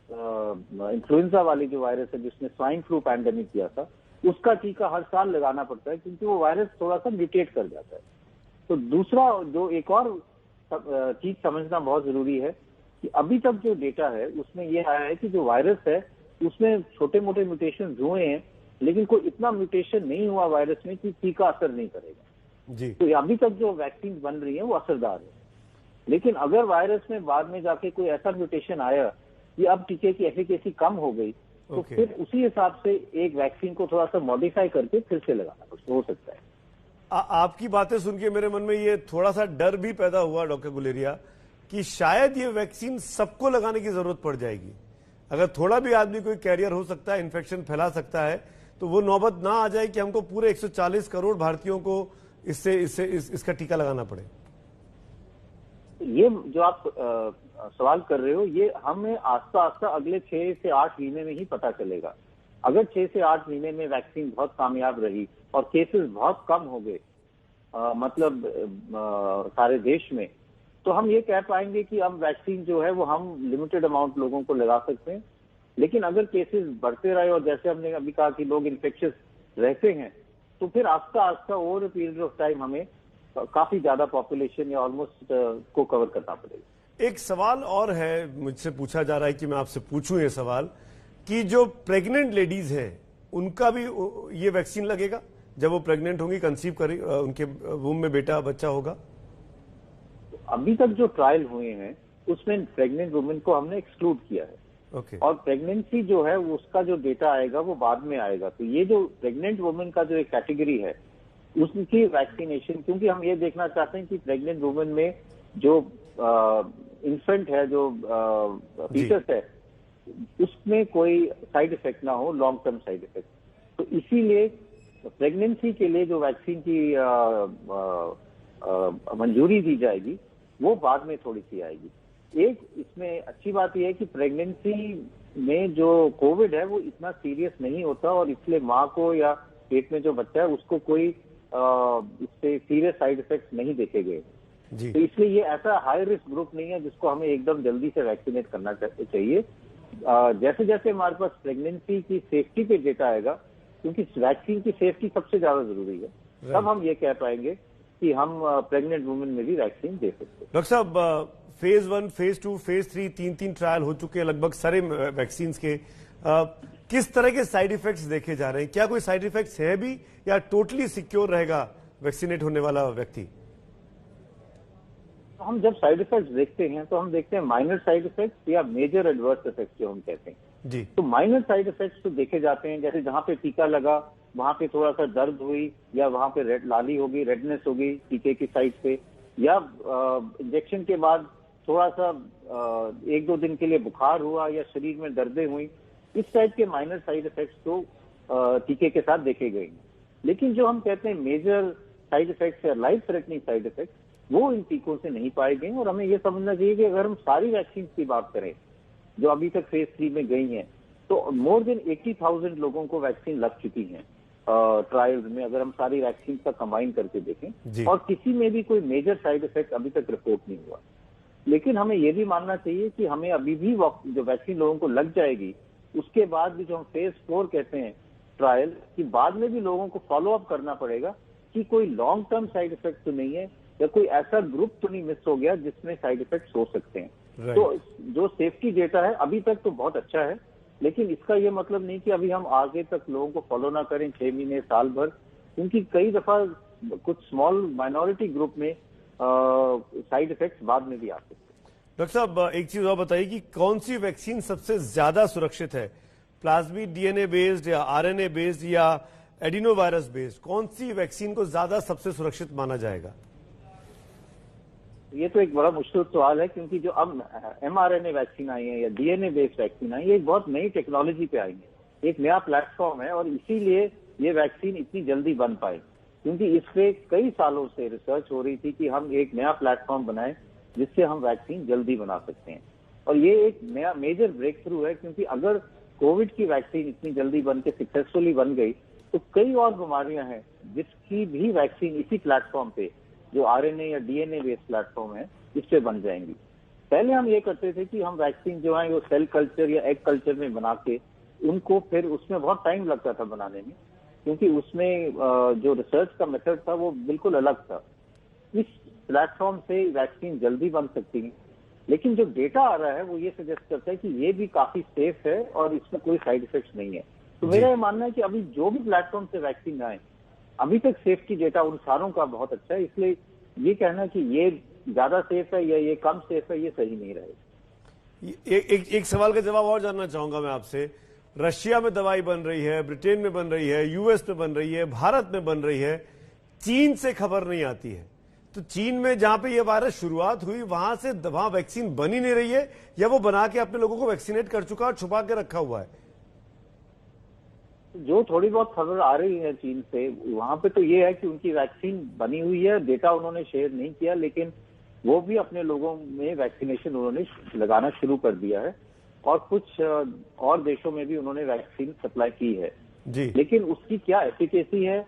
इन्फ्लुएंजा वाली जो वायरस है जिसने स्वाइन फ्लू पैंडेमिक किया था, उसका टीका हर साल लगाना पड़ता है क्योंकि वो वायरस थोड़ा सा म्यूटेट कर जाता है। तो दूसरा जो एक और चीज समझना बहुत जरूरी है कि अभी तक जो डेटा है उसमें ये आया है कि जो वायरस है उसमें छोटे मोटे म्यूटेशन हुए हैं, लेकिन कोई इतना म्यूटेशन नहीं हुआ वायरस में कि टीका असर नहीं करेगा। जी। तो अभी तक जो वैक्सीन बन रही है वो असरदार है, लेकिन अगर वायरस में बाद में जाके कोई ऐसा म्यूटेशन आया कि अब टीके की एफिकेसी कम हो गई, तो फिर उसी हिसाब से एक वैक्सीन को थोड़ा सा मॉडिफाई करके फिर से लगाना हो सकता है। आपकी बातें सुन के मेरे मन में ये थोड़ा सा डर भी पैदा हुआ डॉक्टर गुलेरिया कि शायद ये वैक्सीन सबको लगाने की जरूरत पड़ जाएगी। अगर थोड़ा भी आदमी कोई कैरियर हो सकता है, इन्फेक्शन फैला सकता है, तो वो नौबत ना आ जाए कि हमको पूरे 140 करोड़ भारतीयों को इसका टीका लगाना पड़े। ये जो आप सवाल कर रहे हो, ये हमें आस्ता आस्ता अगले 6 से 8 महीने में ही पता चलेगा। अगर 6 से 8 महीने में वैक्सीन बहुत कामयाब रही और केसेस बहुत कम हो गए, मतलब सारे देश में, तो हम ये कह पाएंगे कि अब वैक्सीन जो है वो हम लिमिटेड अमाउंट लोगों को लगा सकते हैं। लेकिन अगर केसेस बढ़ते रहे और जैसे हमने अभी कहा कि लोग इन्फेक्शियस रहते हैं, तो फिर आस्ता आस्ता ओवर पीरियड ऑफ टाइम हमें काफी ज्यादा पॉपुलेशन या ऑलमोस्ट को कवर करना पड़ेगा। एक सवाल और है, मुझसे पूछा जा रहा है कि मैं आपसे पूछूं ये सवाल कि जो प्रेग्नेंट लेडीज हैं उनका भी ये वैक्सीन लगेगा जब वो प्रेग्नेंट होंगी, कंसीव करें, उनके वूम में बेटा बच्चा होगा? अभी तक जो ट्रायल हुए हैं उसमें प्रेग्नेंट वुमेन को हमने एक्सक्लूड किया है। और प्रेगनेंसी जो है उसका जो डेटा आएगा वो बाद में आएगा। तो ये जो प्रेग्नेंट वुमेन का जो एक कैटेगरी है उसकी वैक्सीनेशन, क्योंकि हम ये देखना चाहते हैं कि प्रेग्नेंट वुमेन में जो इन्फेंट है, जो फीटस है, उसमें कोई साइड इफेक्ट ना हो, लॉन्ग टर्म साइड इफेक्ट। तो इसीलिए प्रेगनेंसी के लिए जो वैक्सीन की मंजूरी दी जाएगी वो बाद में थोड़ी सी आएगी। एक इसमें अच्छी बात यह है कि प्रेगनेंसी में जो कोविड है वो इतना सीरियस नहीं होता और इसलिए माँ को या पेट में जो बच्चा है उसको कोई इससे सीरियस साइड इफेक्ट्स नहीं देखे गए। तो इसलिए ये ऐसा हाई रिस्क ग्रुप नहीं है जिसको हमें एकदम जल्दी से वैक्सीनेट करना चाहिए। जैसे जैसे हमारे पास प्रेगनेंसी की सेफ्टी पे डेटा आएगा, क्योंकि वैक्सीन की सेफ्टी सबसे ज्यादा जरूरी है, तब हम ये कह पाएंगे कि हम प्रेग्नेंट वुमेन में भी वैक्सीन दे सकते हैं। डॉक्टर साहब, फेज 1, फेज 2, फेज 3 तीन ट्रायल हो चुके हैं लगभग सारे वैक्सीन के। किस तरह के साइड इफेक्ट्स देखे जा रहे हैं? क्या कोई साइड इफेक्ट्स है भी या टोटली सिक्योर रहेगा वैक्सीनेट होने वाला व्यक्ति? हम जब साइड इफेक्ट्स देखते हैं तो हम देखते हैं माइनर साइड इफेक्ट्स या मेजर एडवर्स इफेक्ट्स जो हम कहते हैं जी। तो माइनर साइड इफेक्ट्स तो देखे जाते हैं, जैसे जहां पे टीका लगा वहां पे थोड़ा सा दर्द हुई या वहां पे लाली होगी, रेडनेस होगी टीके की साइड पे, या इंजेक्शन के बाद थोड़ा सा 1-2 दिन के लिए बुखार हुआ या शरीर में दर्दें हुई, इस टाइप के माइनर साइड इफेक्ट्स तो टीके के साथ देखे गए हैं। लेकिन जो हम कहते हैं मेजर साइड इफेक्ट्स या लाइफ थ्रेटनिंग साइड इफेक्ट्स, वो इन टीकों से नहीं पाए गए। और हमें ये समझना चाहिए कि अगर हम सारी वैक्सीन की बात करें जो अभी तक फेज 3 में गई हैं, तो मोर देन 80,000 लोगों को वैक्सीन लग चुकी है ट्रायल्स में, अगर हम सारी वैक्सीन का कंबाइन करके देखें, और किसी में भी कोई मेजर साइड इफेक्ट अभी तक रिपोर्ट नहीं हुआ। लेकिन हमें ये भी मानना चाहिए कि हमें अभी भी जो वैक्सीन लोगों को लग जाएगी, उसके बाद भी जो हम फेज 4 कहते हैं ट्रायल, कि बाद में भी लोगों को फॉलो अप करना पड़ेगा कि कोई लॉन्ग टर्म साइड इफेक्ट तो नहीं है या कोई ऐसा ग्रुप तो नहीं मिस हो गया जिसमें साइड इफेक्ट हो सकते हैं। तो जो सेफ्टी डेटा है अभी तक तो बहुत अच्छा है, लेकिन इसका ये मतलब नहीं कि अभी हम आगे तक लोगों को फॉलो ना करें 6 महीने साल भर, क्योंकि कई दफा कुछ स्मॉल माइनॉरिटी ग्रुप में साइड इफेक्ट्स बाद में भी आ सकते हैं। डॉक्टर साहब, एक चीज और बताइए कि कौन सी वैक्सीन सबसे ज्यादा सुरक्षित है? प्लाज्मिड डीएनए बेस्ड या आरएनए बेस्ड या एडिनोवायरस बेस्ड, कौन सी वैक्सीन को ज्यादा सबसे सुरक्षित माना जाएगा? ये तो एक बड़ा मुश्किल सवाल है, क्योंकि जो अब mRNA वैक्सीन आई है या डीएनए बेस्ड वैक्सीन आई है, ये बहुत नई टेक्नोलॉजी पे आई है, एक नया प्लेटफॉर्म है, और इसीलिए ये वैक्सीन इतनी जल्दी बन पाई, क्योंकि इस पे कई सालों से रिसर्च हो रही थी कि हम एक नया प्लेटफॉर्म बनाएं जिससे हम वैक्सीन जल्दी बना सकते हैं। और ये एक नया मेजर ब्रेक थ्रू है, क्योंकि अगर कोविड की वैक्सीन इतनी जल्दी बन के सक्सेसफुली बन गई, तो कई और बीमारियां हैं जिसकी भी वैक्सीन इसी प्लेटफॉर्म पे, जो आरएनए या डीएनए बेस्ड प्लेटफॉर्म है, इस पे बन जाएंगी। पहले हम ये करते थे कि हम वैक्सीन जो है वो सेल कल्चर या एग कल्चर में बना के उनको, फिर उसमें बहुत टाइम लगता था बनाने में, क्योंकि उसमें जो रिसर्च का मेथड था वो बिल्कुल अलग था। इस प्लेटफॉर्म से वैक्सीन जल्दी बन सकती है, लेकिन जो डेटा आ रहा है वो ये सजेस्ट करता है कि ये भी काफी सेफ है और इसमें कोई साइड इफेक्ट्स नहीं है। तो मेरा ये मानना है कि अभी जो भी प्लेटफॉर्म से वैक्सीन आए, अभी तक सेफ्टी डेटा उन सारों का बहुत अच्छा है, इसलिए ये कहना कि ये ज्यादा सेफ है या ये कम सेफ है, ये सही नहीं रहेगा। एक सवाल का जवाब और जानना चाहूंगा मैं आपसे। रशिया में दवाई बन रही है, ब्रिटेन में बन रही है, यूएस में बन रही है, भारत में बन रही है, चीन से खबर नहीं आती है। तो चीन में जहां पे ये वायरस शुरुआत हुई वहां वैक्सीन बन ही नहीं रही है, या वो बना के अपने लोगों को वैक्सीनेट कर चुका और छुपा के रखा हुआ है? जो थोड़ी बहुत खबर आ रही है चीन से, वहां पे तो ये है कि उनकी वैक्सीन बनी हुई है, डेटा उन्होंने शेयर नहीं किया, लेकिन वो भी अपने लोगों में वैक्सीनेशन उन्होंने लगाना शुरू कर दिया है, और कुछ और देशों में भी उन्होंने वैक्सीन सप्लाई की है जी। लेकिन उसकी क्या एफिकेसी है,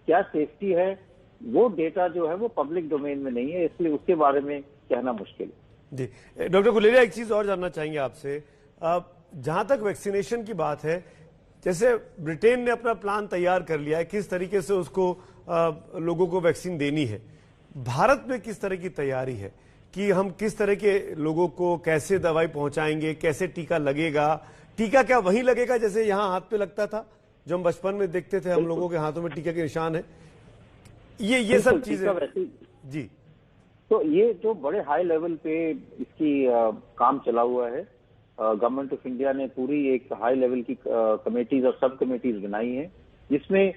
क्या सेफ्टी है, वो डेटा जो है वो पब्लिक डोमेन में नहीं है, इसलिए उसके बारे में कहना मुश्किल है। जी डॉक्टर गुलेरिया, एक चीज और जानना चाहेंगे आपसे। जहां तक वैक्सीनेशन की बात है, जैसे ब्रिटेन ने अपना प्लान तैयार कर लिया है किस तरीके से उसको लोगों को वैक्सीन देनी है, भारत में किस तरह की तैयारी है कि हम किस तरह के लोगों को कैसे दवाई पहुंचाएंगे, कैसे टीका लगेगा? टीका क्या वहीं लगेगा जैसे यहां हाथ पे लगता था, जो हम बचपन में देखते थे, हम लोगों के हाथों में टीका के निशान है, ये सब चीजें? जी, तो ये जो बड़े हाई लेवल पे इसकी काम चला हुआ है, गवर्नमेंट ऑफ इंडिया ने पूरी एक हाई लेवल की कमेटीज और सब कमेटीज बनाई हैं, जिसमें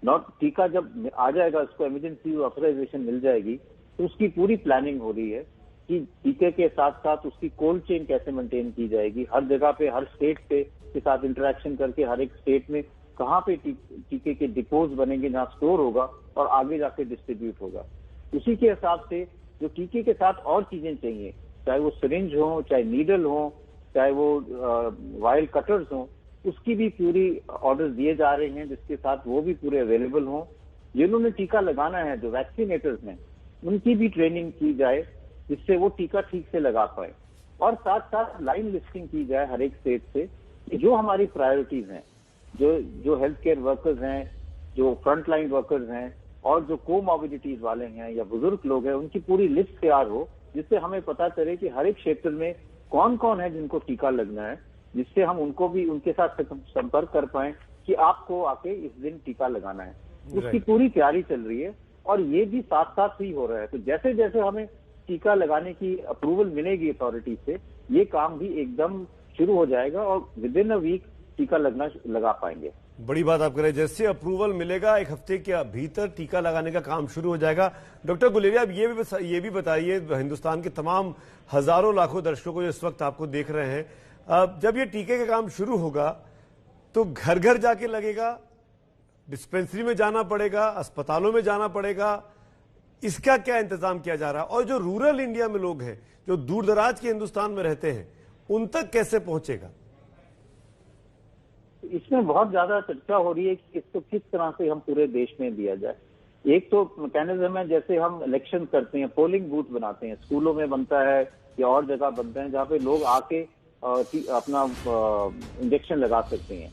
टीका जब आ जाएगा, उसको इमरजेंसी ऑथराइजेशन मिल जाएगी, तो उसकी पूरी प्लानिंग हो रही है कि टीके के साथ साथ उसकी कोल्ड चेन कैसे मेंटेन की जाएगी, हर जगह पे, हर स्टेट पे के साथ इंटरेक्शन करके हर एक स्टेट में कहाँ पे टीके के डिपोज बनेंगे जहाँ स्टोर होगा और आगे जाके डिस्ट्रीब्यूट होगा। उसी के हिसाब से जो टीके के साथ और चीजें चाहिए, चाहे वो सिरिंज हो, चाहे नीडल हो, चाहे वो वायल कटर्स हो, उसकी भी पूरी ऑर्डर्स दिए जा रहे हैं, जिसके साथ वो भी पूरे अवेलेबल हों। जिन्होंने टीका लगाना है, जो वैक्सीनेटर्स हैं, उनकी भी ट्रेनिंग की जाए, जिससे वो टीका ठीक से लगा पाए, और साथ साथ लाइन लिस्टिंग की जाए हर एक स्टेट से कि जो हमारी प्रायोरिटीज हैं, जो हेल्थ केयर वर्कर्स हैं, जो फ्रंट लाइन वर्कर्स हैं, और जो कोमॉर्बिडिटीज वाले हैं या बुजुर्ग लोग हैं, उनकी पूरी लिस्ट तैयार हो, जिससे हमें पता चले कि हर एक क्षेत्र में कौन कौन है जिनको टीका लगना है, जिससे हम उनको भी उनके साथ संपर्क कर पाए कि आपको आके इस दिन टीका लगाना है। उसकी पूरी तैयारी चल रही है, और ये भी साथ साथ ही हो रहा है। तो जैसे जैसे हमें टीका लगाने की अप्रूवल मिलेगी अथॉरिटी से, ये काम भी एकदम शुरू हो जाएगा और विद इन अ वीक टीका लगा पाएंगे। बड़ी बात आप कह रहे हैं, जैसे अप्रूवल मिलेगा एक हफ्ते के भीतर टीका लगाने का काम शुरू हो जाएगा। डॉक्टर गुलेरिया, ये भी बताइए, हिंदुस्तान के तमाम हजारों लाखों दर्शकों को इस वक्त आपको देख रहे हैं, जब ये टीके का काम शुरू होगा तो घर घर जाके लगेगा, डिस्पेंसरी में जाना पड़ेगा, अस्पतालों में जाना पड़ेगा, इसका क्या इंतजाम किया जा रहा है? और जो रूरल इंडिया में लोग हैं, जो दूर दराज के हिंदुस्तान में रहते हैं, उन तक कैसे पहुंचेगा? इसमें बहुत ज्यादा चर्चा हो रही है कि इसको किस तरह से हम पूरे देश में दिया जाए। एक तो मैकेनिज्म है, जैसे हम इलेक्शन करते हैं, पोलिंग बूथ बनाते हैं, स्कूलों में बनता है या और जगह बनते हैं, जहाँ पे लोग आके अपना इंजेक्शन लगा सकते हैं।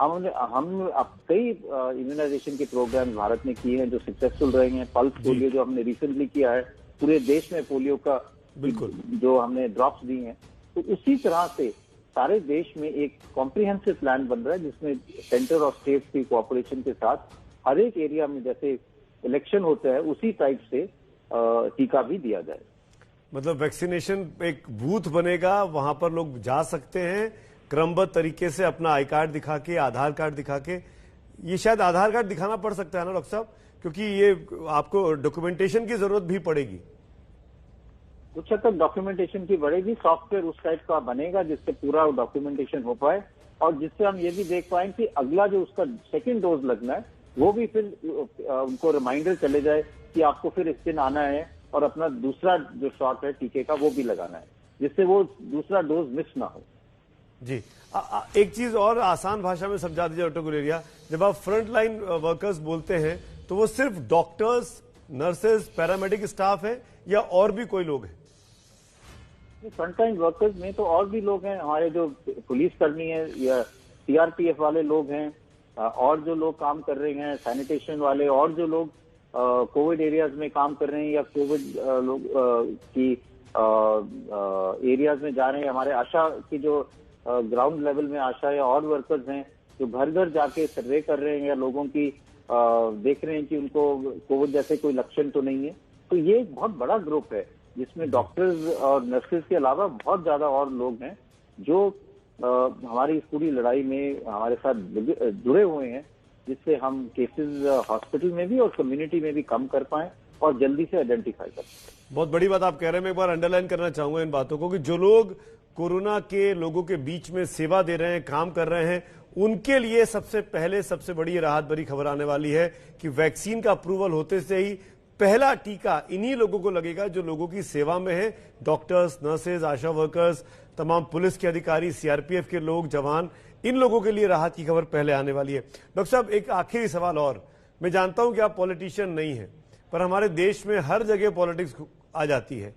हम कई इम्यूनाइजेशन के प्रोग्राम भारत में किए हैं जो सक्सेसफुल रहे हैं। पल्स पोलियो जो हमने रिसेंटली किया है, पूरे देश में पोलियो का बिल्कुल जो हमने ड्रॉप्स दी हैं, तो उसी तरह से सारे देश में एक कॉम्प्रिहेंसिव प्लान बन रहा है, जिसमें सेंटर और स्टेट की कोऑपरेशन के साथ हर एक एरिया में जैसे इलेक्शन होता है उसी टाइप से टीका भी दिया जाए। मतलब वैक्सीनेशन एक बूथ बनेगा, वहां पर लोग जा सकते हैं क्रमबद्ध तरीके से अपना आई कार्ड दिखा के, आधार कार्ड दिखा के। ये शायद आधार कार्ड दिखाना पड़ सकता है ना डॉक्टर साहब, क्योंकि ये आपको डॉक्यूमेंटेशन की जरूरत भी पड़ेगी। कुछ हद तक डॉक्यूमेंटेशन की बढ़ेगी, सॉफ्टवेयर उस टाइप का बनेगा जिससे पूरा डॉक्यूमेंटेशन हो पाए, और जिससे हम ये भी देख पाए कि अगला जो उसका सेकेंड डोज लगना है वो भी फिर उनको रिमाइंडर चले जाए कि आपको फिर इस दिन आना है और अपना दूसरा जो शॉट है टीके का वो भी लगाना है, जिससे वो दूसरा डोज मिस ना हो। जी, एक चीज और आसान भाषा में समझा दीजिए डॉक्टर गुलेरिया, जब आप फ्रंट लाइन वर्कर्स बोलते हैं तो वो सिर्फ डॉक्टर्स, नर्सेज, पैरामेडिक स्टाफ है या और भी कोई लोग हैं? फ्रंट लाइन वर्कर्स में तो और भी लोग हैं, हमारे जो पुलिस कर्मी है या सीआरपीएफ वाले लोग हैं, और जो लोग काम कर रहे हैं सैनिटेशन वाले, और जो लोग कोविड एरियाज में काम कर रहे हैं या कोविड लोग की एरियाज में जा रहे हैं, हमारे आशा की जो ग्राउंड लेवल में आशा या और वर्कर्स हैं, जो घर घर जाके सर्वे कर रहे हैं या लोगों की देख रहे हैं कि उनको कोविड जैसे कोई लक्षण तो नहीं है। तो ये एक बहुत बड़ा ग्रुप है जिसमें डॉक्टर्स और नर्सेज के अलावा बहुत ज्यादा और लोग हैं जो हमारी इस पूरी लड़ाई में हमारे साथ जुड़े हुए हैं, जिससे हम केसेस हॉस्पिटल में भी और कम्युनिटी में भी कम कर पाएं और जल्दी से आइडेंटिफाई कर पाएं। बहुत बड़ी बात आप कह रहे हैं। मैं एक बार अंडरलाइन करना चाहूंगा इन बातों को कि जो लोग कोरोना के लोगों के बीच में सेवा दे रहे हैं, काम कर रहे हैं, उनके लिए सबसे पहले सबसे बड़ी राहत भरी खबर आने वाली है कि वैक्सीन का अप्रूवल होते से ही पहला टीका इन्हीं लोगों को लगेगा जो लोगों की सेवा में है। डॉक्टर्स, नर्सेज, आशा वर्कर्स, तमाम पुलिस के अधिकारी, सीआरपीएफ के लोग, जवान, इन लोगों के लिए राहत की खबर पहले आने वाली है। डॉक्टर साहब, एक आखिरी सवाल और। मैं जानता हूं कि आप पॉलिटिशियन नहीं है, पर हमारे देश में हर जगह पॉलिटिक्स आ जाती है।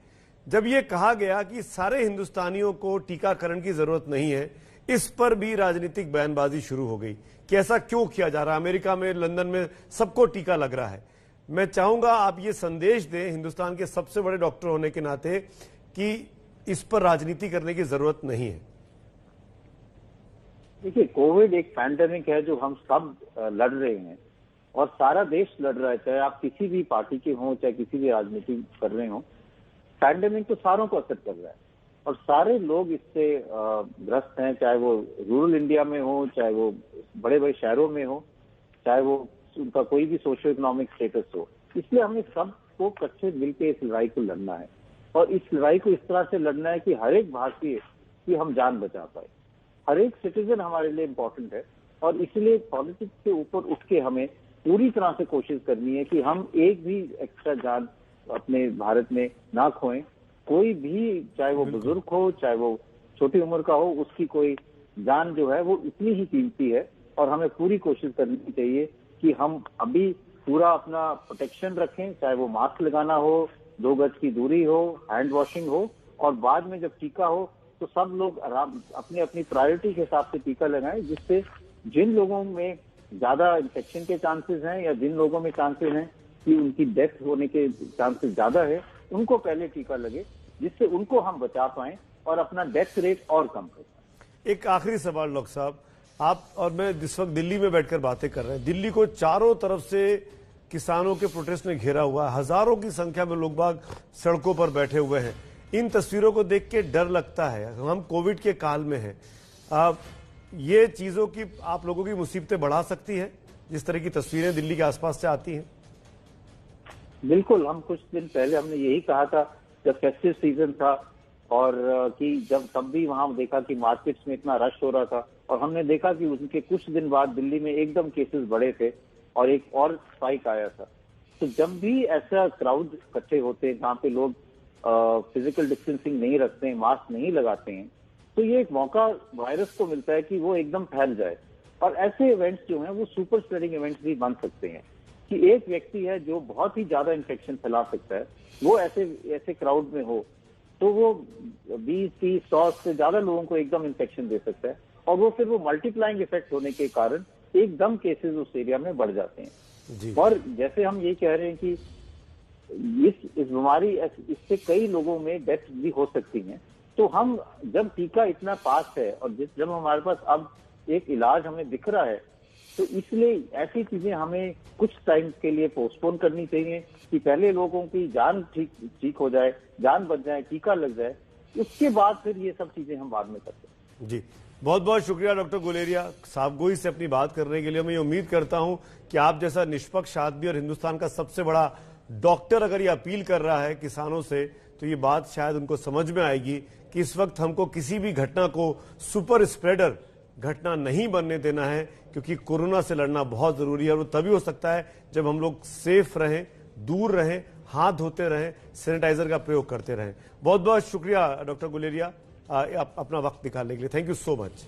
जब यह कहा गया कि सारे हिंदुस्तानियों को टीकाकरण की जरूरत नहीं है, इस पर भी राजनीतिक बयानबाजी शुरू हो गई कि ऐसा क्यों किया जा रहा है। अमेरिका में, लंदन में सबको टीका लग रहा है। मैं चाहूंगा आप ये संदेश दें हिंदुस्तान के सबसे बड़े डॉक्टर होने के नाते कि इस पर राजनीति करने की जरूरत नहीं है। देखिए, कोविड एक पैंडेमिक है जो हम सब लड़ रहे हैं और सारा देश लड़ रहा है, चाहे आप किसी भी पार्टी के हों, चाहे किसी भी राजनीति कर रहे हों। पैंडेमिक तो सारों को असर कर रहा है और सारे लोग इससे ग्रस्त हैं, चाहे वो रूरल इंडिया में हो, चाहे वो बड़े बड़े शहरों में हो, चाहे वो उनका कोई भी सोशो इकोनॉमिक स्टेटस हो। इसलिए हमें सबको इकट्ठे मिलकर इस लड़ाई को लड़ना है और इस लड़ाई को इस तरह से लड़ना है कि हर एक भारतीय की हम जान बचा पाए। हर एक सिटीजन हमारे लिए इम्पोर्टेंट है और इसलिए पॉलिटिक्स के ऊपर उठ के हमें पूरी तरह से कोशिश करनी है कि हम एक भी एक्स्ट्रा जान अपने भारत में ना खोएं। कोई भी, चाहे वो बुजुर्ग हो, चाहे वो छोटी उम्र का हो, उसकी कोई जान जो है वो इतनी ही कीमती है और हमें पूरी कोशिश करनी चाहिए कि हम अभी पूरा अपना प्रोटेक्शन रखें, चाहे वो मास्क लगाना हो, 2 गज की दूरी हो, हैंड वॉशिंग हो, और बाद में जब टीका हो तो सब लोग अपनी अपनी प्रायोरिटी के हिसाब से टीका लगाएं, जिससे जिन लोगों में ज्यादा इन्फेक्शन के चांसेस हैं या जिन लोगों में चांसेस हैं कि उनकी डेथ होने के चांसेस ज्यादा है, उनको पहले टीका लगे, जिससे उनको हम बचा पाएं और अपना डेथ रेट और कम कर पाएं। एक आखिरी सवाल डॉक्टर साहब, आप और मैं जिस वक्त दिल्ली में बैठकर बातें कर रहे हैं, दिल्ली को चारों तरफ से किसानों के प्रोटेस्ट ने घेरा हुआ है, हजारों की संख्या में लोग बाग सड़कों पर बैठे हुए हैं। इन तस्वीरों को देख के डर लगता है, हम कोविड के काल में हैं। ये चीजों की आप लोगों की मुसीबतें बढ़ा सकती है जिस तरह की तस्वीरें दिल्ली के आसपास से आती हैं? बिल्कुल, हम कुछ दिन पहले हमने यही कहा था जब फेस्टिव सीजन था और कि जब तब भी वहां देखा कि मार्केट्स में इतना रश हो रहा था और हमने देखा कि उनके कुछ दिन बाद दिल्ली में एकदम केसेस बढ़े थे और एक और स्पाइक आया था। तो जब भी ऐसा क्राउड इकट्ठे होते हैं जहाँ पे लोग फिजिकल डिस्टेंसिंग नहीं रखते हैं, मास्क नहीं लगाते हैं, तो ये एक मौका वायरस को मिलता है कि वो एकदम फैल जाए। और ऐसे इवेंट्स जो हैं वो सुपर स्प्रेडिंग इवेंट्स भी बन सकते हैं कि एक व्यक्ति है जो बहुत ही ज्यादा इन्फेक्शन फैला सकता है, वो ऐसे क्राउड में हो तो वो 20, 30, 100 से ज्यादा लोगों को एकदम इन्फेक्शन दे सकता है और वो फिर वो मल्टीप्लाइंग इफेक्ट होने के कारण एकदम केसेस उस एरिया में बढ़ जाते हैं। और जैसे हम ये कह रहे हैं कि इस बीमारी, इससे कई लोगों में डेथ भी हो सकती है, तो हम जब टीका इतना पास है और जब हमारे पास अब एक इलाज हमें दिख रहा है, तो इसलिए ऐसी चीजें हमें कुछ टाइम के लिए पोस्टपोन करनी चाहिए कि पहले लोगों की जान ठीक हो जाए, जान बच जाए, टीका लग जाए, उसके बाद फिर ये सब चीजें हम बाद में करते हैं। जी, बहुत बहुत शुक्रिया डॉक्टर गुलेरिया, साफगोई से अपनी बात करने के लिए। मैं ये उम्मीद करता हूं कि आप जैसा निष्पक्ष आदमी और हिंदुस्तान का सबसे बड़ा डॉक्टर अगर ये अपील कर रहा है किसानों से, तो ये बात शायद उनको समझ में आएगी कि इस वक्त हमको किसी भी घटना को सुपर स्प्रेडर घटना नहीं बनने देना है, क्योंकि कोरोना से लड़ना बहुत जरूरी है। और वो तभी हो सकता है जब हम लोग सेफ रहें, दूर रहें, हाथ धोते रहें, सैनिटाइजर का प्रयोग करते रहें। बहुत बहुत शुक्रिया डॉक्टर गुलेरिया अपना वक्त निकालने के लिए। Thank you so much.